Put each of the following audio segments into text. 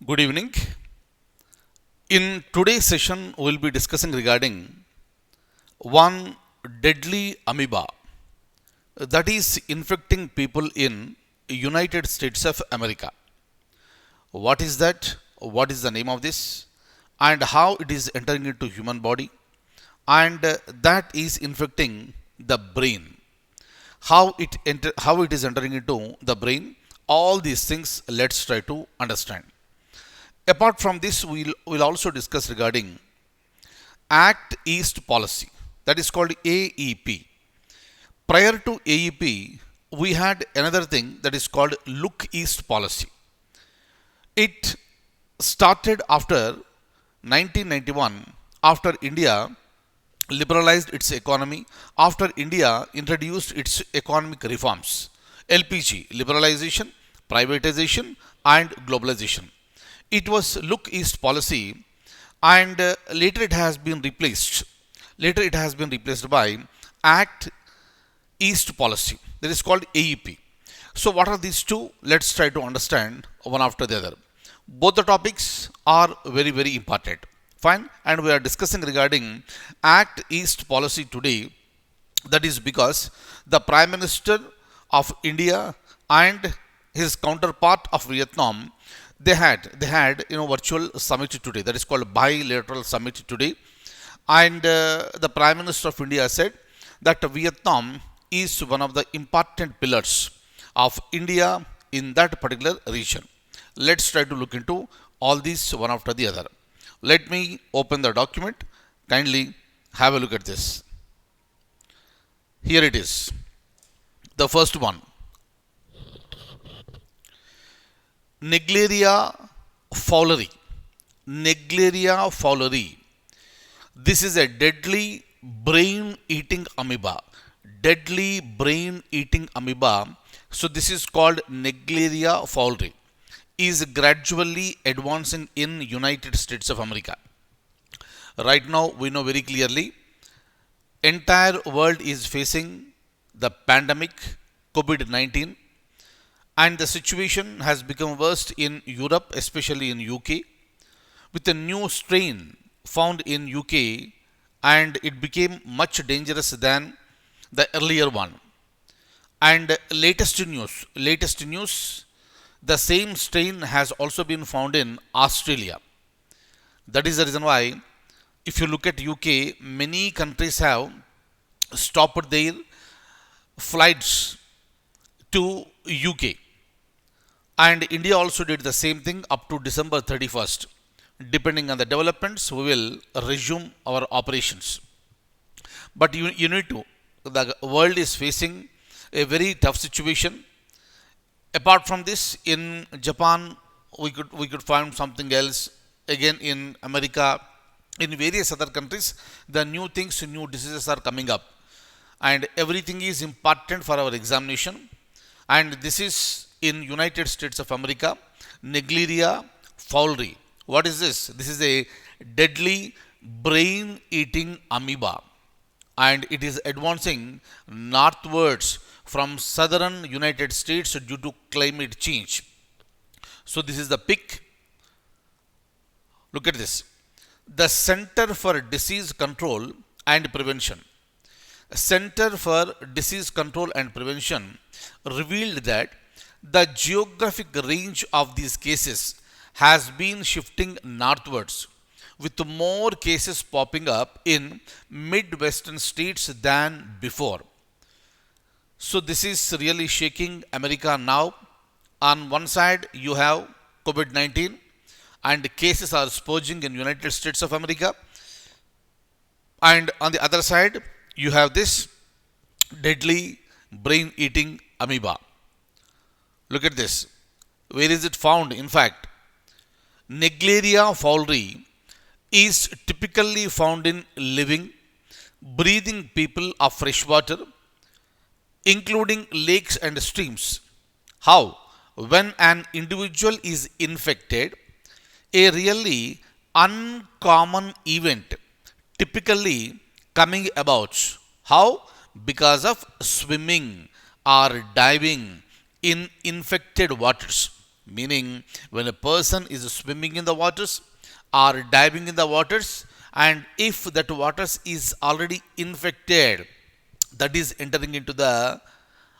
Good evening. In today's session, we will be discussing regarding one deadly amoeba that is infecting people in United States of America. What is that? What is the name of this? And how it is entering into human body? And that is infecting the brain. How it is entering into the brain? All these things let's try to understand. Apart from this, we'll also discuss regarding Act East policy, that is called AEP. Prior to AEP, we had another thing that is called Look East policy. It started after 1991, after India liberalized its economy, after India introduced its economic reforms, LPG, liberalization, privatization, and globalization. It was Look East policy, and later it has been replaced. Later it has been replaced by Act East policy, that is called AEP. So, what are these two? Let's try to understand one after the other. Both the topics are very, very important. Fine, and we are discussing regarding Act East policy today. That is because the Prime Minister of India and his counterpart of Vietnam, they had virtual summit today. That is called bilateral summit today, and the Prime Minister of India said that Vietnam is one of the important pillars of India in that particular region. Let's try to look into all these one after the other. Let me open the document. Kindly have a look at this. Here it is. The first one, Naegleria fowleri. Naegleria fowleri. This is a deadly brain eating amoeba. Deadly brain eating amoeba. So this is called Naegleria fowleri. Is gradually advancing in United States of America. Right now we know very clearly entire world is facing the pandemic COVID-19, and the situation has become worse in Europe, especially in UK, with a new strain found in UK, and it became much dangerous than the earlier one. And latest news, the same strain has also been found in Australia. That is the reason why, if you look at UK, many countries have stopped their flights to UK, and India also did the same thing up to December 31st. Depending on the developments, we will resume our operations. But you need to, the world is facing a very tough situation. Apart from this, in Japan, we could find something else. Again, in America, in various other countries, the new things, new diseases are coming up, and everything is important for our examination. And this is in United States of America, Naegleria fowleri. What is this? This is a deadly brain eating amoeba, and it is advancing northwards from southern United States due to climate change. So this is the pic. Look at this. The Center for Disease Control and Prevention. Center for Disease Control and Prevention revealed that the geographic range of these cases has been shifting northwards, with more cases popping up in midwestern states than before. So this is really shaking America now. On one side, you have COVID-19, and cases are surging in United States of America, and on the other side, you have this deadly brain eating amoeba. Look at this. Where is it found? In fact, Naegleria fowleri is typically found in living, breathing people of fresh water, including lakes and streams. How? When an individual is infected, a really uncommon event typically coming about. How? Because of swimming or diving in infected waters. meaning when a person is swimming in the waters or diving in the waters, and if that waters is already infected, that is entering into the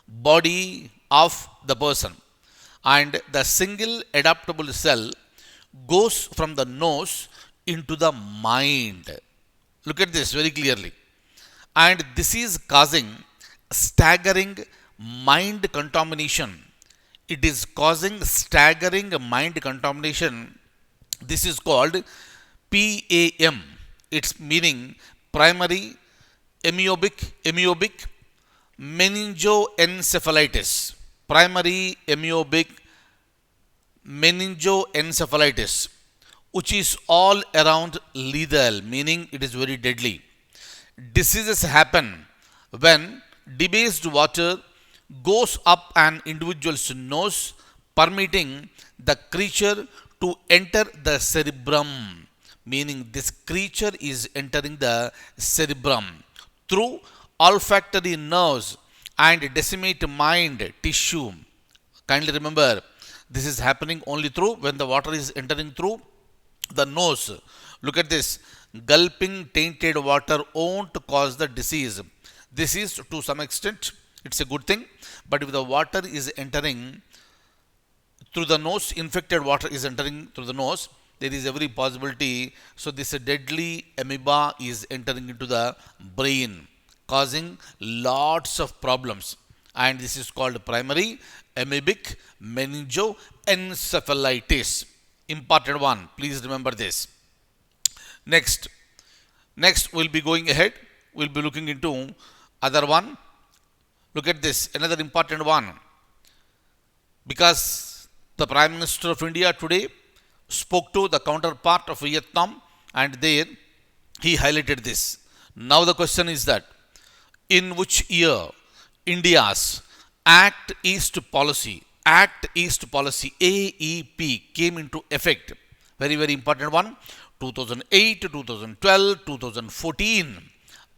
body of the person, and the single adaptable cell goes from the nose into the mind. Look at this very clearly. And this is causing staggering mind contamination. It is causing staggering mind contamination. This is called PAM. Its meaning primary amoebic meningoencephalitis. Primary amoebic meningoencephalitis, which is all around lethal, meaning it is very deadly. Diseases happen when debased water goes up an individual's nose, permitting the creature to enter the cerebrum, meaning this creature is entering the cerebrum through olfactory nerves and decimate mind tissue. Kindly remember, this is happening only through when the water is entering through the nose. Look at this. Gulping tainted water won't cause the disease. This is to some extent, it's a good thing. But if the water is entering through the nose, infected water is entering through the nose, there is every possibility. So this deadly amoeba is entering into the brain, causing lots of problems. And this is called primary amoebic meningoencephalitis. Important one. Please remember this. Next we'll be going ahead. We'll be looking into other one. Look at this. Another important one. Because the Prime Minister of India today spoke to the counterpart of Vietnam, and there he highlighted this. Now the question is that in which year India's Act East Policy AEP came into effect? Very, very important one. 2008, 2012, 2014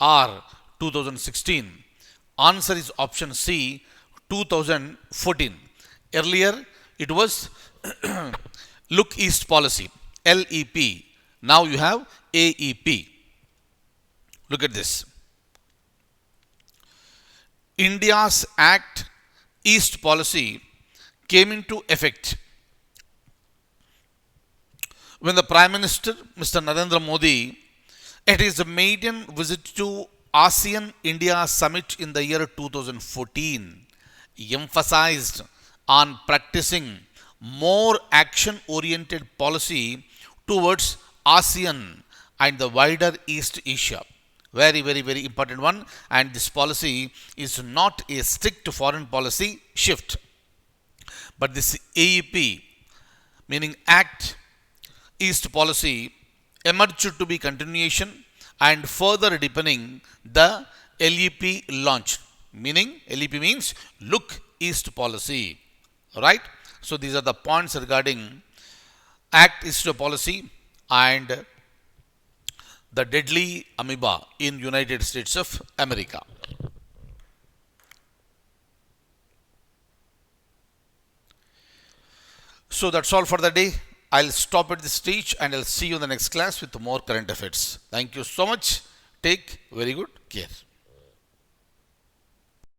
or 2016? Answer is option C, 2014. Earlier it was Look East Policy, LEP. Now you have AEP. Look at this. India's Act East Policy came into effect when the Prime Minister, Mr. Narendra Modi, at his maiden visit to ASEAN India Summit in the year 2014, emphasized on practicing more action-oriented policy towards ASEAN and the wider East Asia. Very, very, very important one. And this policy is not a strict foreign policy shift, but this AEP, meaning Act East Policy, emerged to be continuation and further deepening the LEP launch. Meaning LEP means Look East Policy. Right? So these are the points regarding Act East Policy and the deadly amoeba in United States of America. So that's all for the day. I'll stop at this stage and I'll see you in the next class with more current affairs. Thank you so much. Take very good care.